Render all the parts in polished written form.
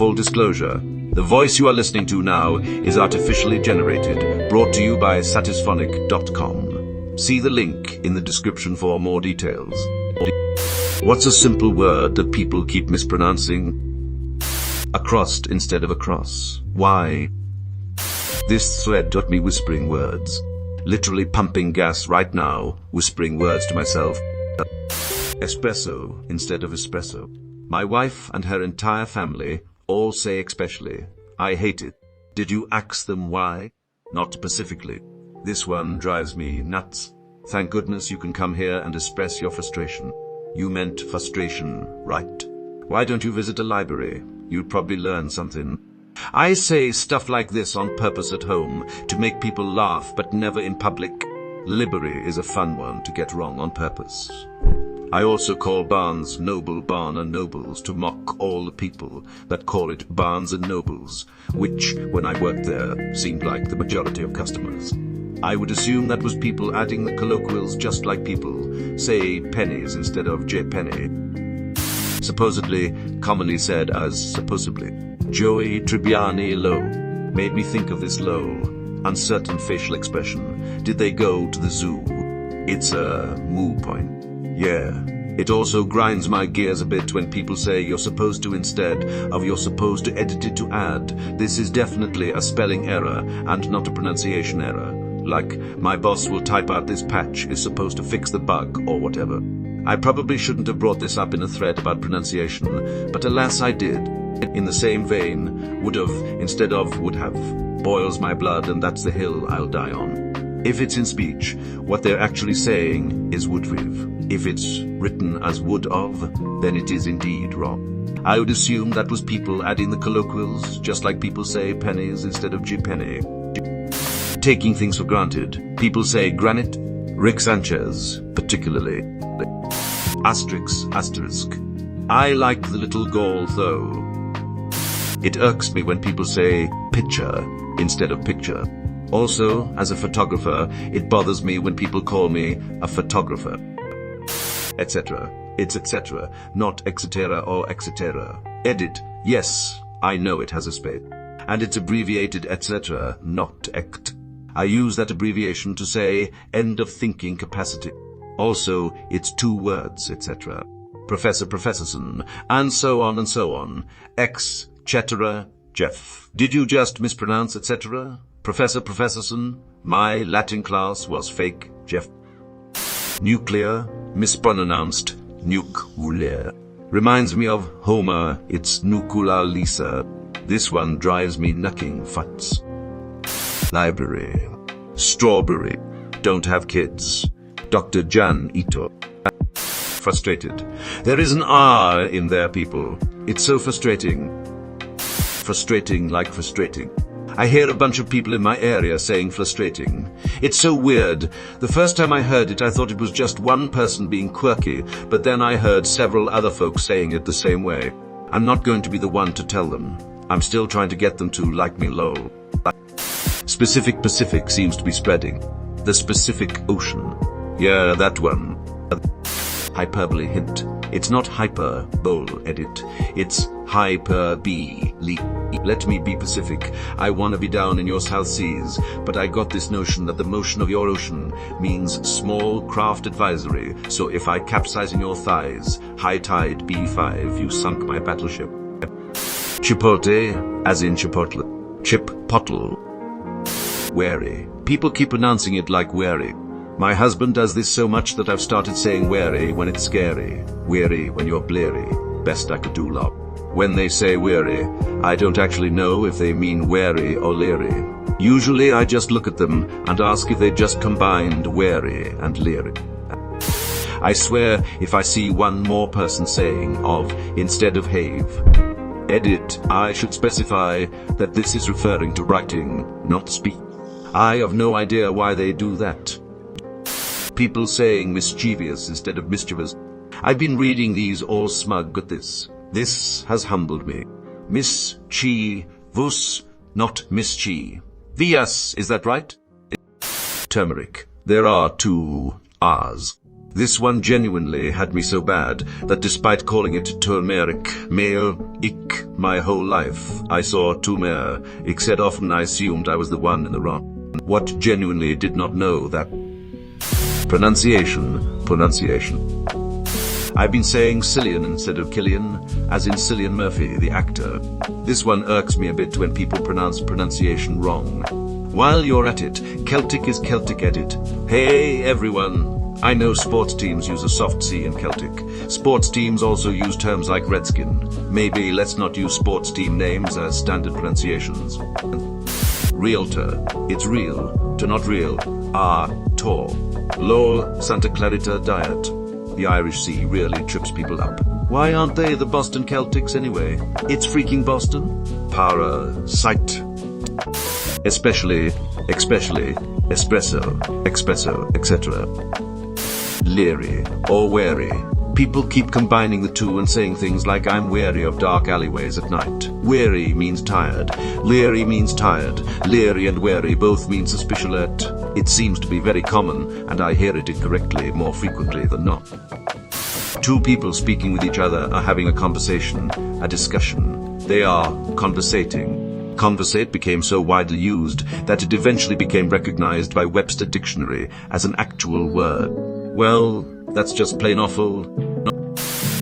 Full disclosure, the voice you are listening to now is artificially generated, brought to you by satisphonic.com. See the link in the description for more details. What's a simple word that people keep mispronouncing? Across instead of across. Why? This thread got me whispering words. Literally pumping gas right now, whispering words to myself. Espresso instead of espresso. My wife and her entire family all say especially. I hate it. Did you ask them why? Not specifically. This one drives me nuts. Thank goodness you can come here and express your frustration. You meant frustration, right? Why don't you visit a library? You'd probably learn something. I say stuff like this on purpose at home to make people laugh, but never in public. Library is a fun one to get wrong on purpose. I also call Barnes Noble Barn and Nobles to mock all the people that call it Barnes and Nobles, which, when I worked there, seemed like the majority of customers. I would assume that was people adding the colloquials just like people say pennies instead of J-penny. Supposedly, commonly said as supposedly. Joey Tribbiani low made me think of this low, uncertain facial expression. Did they go to the zoo? It's a moo point. Yeah. It also grinds my gears a bit when people say you're supposed to instead of you're supposed to edit it to add. This is definitely a spelling error and not a pronunciation error. Like, my boss will type out this patch is supposed to fix the bug or whatever. I probably shouldn't have brought this up in a thread about pronunciation, but alas I did. In the same vein, would have instead of would have. Boils my blood and that's the hill I'll die on. If it's in speech, what they're actually saying is would-have. If it's written as would of, then it is indeed wrong. I would assume that was people adding the colloquials, just like people say pennies instead of J-penny. Taking things for granted, people say granite, Rick Sanchez, particularly. Asterisk. I like the little gall though. It irks me when people say picture instead of picture. Also, as a photographer, it bothers me when people call me a photographer. Etc. It's etc., not etc. or etc. Edit, yes, I know it has a space. And it's abbreviated etc., not ect. I use that abbreviation to say end of thinking capacity. Also, it's 2 words, etc. Professor Professorson, and so on and so on. Ex, cetera, Jeff. Did you just mispronounce etc.? Professor Professorson, my Latin class was fake, Jeff. Nuclear, mispronounced, nuclear. Reminds me of Homer, it's nucula lisa. This one drives me knucking futs. Library. Strawberry. Don't have kids. Dr. Jan Ito. Frustrated. There is an R in there, people. It's so frustrating. Frustrating like frustrating. I hear a bunch of people in my area saying frustrating. It's so weird. The first time I heard it, I thought it was just one person being quirky, but then I heard several other folks saying it the same way. I'm not going to be the one to tell them. I'm still trying to get them to like me lol. Specific Pacific seems to be spreading. The Pacific Ocean. Yeah, that one. Hyperbole hint. It's not hyper, bowl edit. It's hyper-be-le. Let me be Pacific. I wanna be down in your South Seas, but I got this notion that the motion of your ocean means small craft advisory, so if I capsize in your thighs, high tide B5, you sunk my battleship. Chipotle, as in Chipotle. Chipotle. Wary. People keep pronouncing it like wary. My husband does this so much that I've started saying wary when it's scary, weary when you're bleary. Best I could do, love. When they say weary, I don't actually know if they mean wary or leery. Usually I just look at them and ask if they just combined wary and leery. I swear if I see one more person saying of instead of have. Edit, I should specify that this is referring to writing, not speak. I have no idea why they do that. People saying mischievous instead of mischievous. I've been reading these all smug at this. This has humbled me. Mischievous, not mischi. Vias, is that right? Turmeric. There are 2 R's. This one genuinely had me so bad that despite calling it turmeric, male, ick, my whole life, I saw tumer, ick said often I assumed I was the one in the wrong. What genuinely did not know that pronunciation. I've been saying Cillian instead of Killian, as in Cillian Murphy, the actor. This one irks me a bit when people pronounce pronunciation wrong. While you're at it, Celtic is Celtic edit. Hey everyone! I know sports teams use a soft C in Celtic. Sports teams also use terms like redskin. Maybe let's not use sports team names as standard pronunciations. Realtor. It's real, to not real. Tor. Lol, Santa Clarita Diet. The Irish Sea really trips people up. Why aren't they the Boston Celtics anyway? It's freaking Boston. Parasite. Especially, espresso, etc. Leery or wary. People keep combining the two and saying things like I'm wary of dark alleyways at night. Weary means tired. Leery means tired. Leery and wary both mean suspicious alert. It seems to be very common, and I hear it incorrectly more frequently than not. Two people speaking with each other are having a conversation, a discussion. They are conversating. Conversate became so widely used that it eventually became recognized by Webster Dictionary as an actual word. Well, that's just plain awful.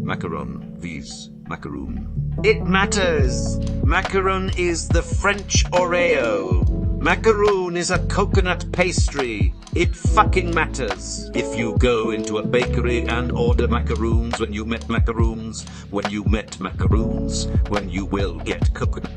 Macaron, vs. macaroon. It matters. Macaron is the French Oreo. Macaroon is a coconut pastry. It fucking matters. If you go into a bakery and order macaroons when you met macaroons, when you will get coconut.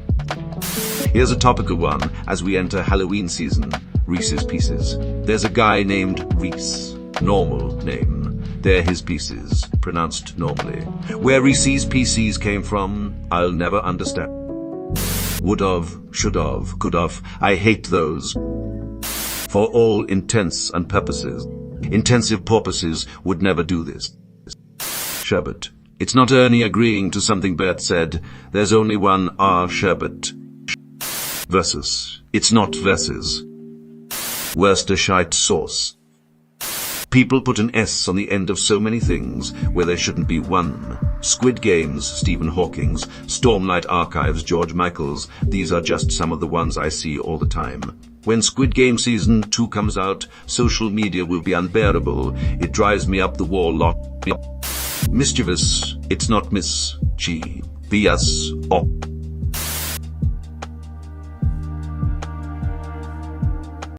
Here's a topical one as we enter Halloween season. Reese's Pieces. There's a guy named Reese. Normal name. They're his pieces, pronounced normally. Where Reese's Pieces came from, I'll never understand. Would've, should've, could've. I hate those. For all intents and purposes. Intensive porpoises would never do this. Sherbet. It's not Ernie agreeing to something Bert said. There's only one R sherbet. Versus. It's not versus. Worcestershire sauce. People put an S on the end of so many things where there shouldn't be one. Squid Games, Stephen Hawking's, Stormlight Archives, George Michael's. These are just some of the ones I see all the time. When Squid Game Season 2 comes out, social media will be unbearable. It drives me up the wall lot. Mischievous. It's not Miss G. B.S.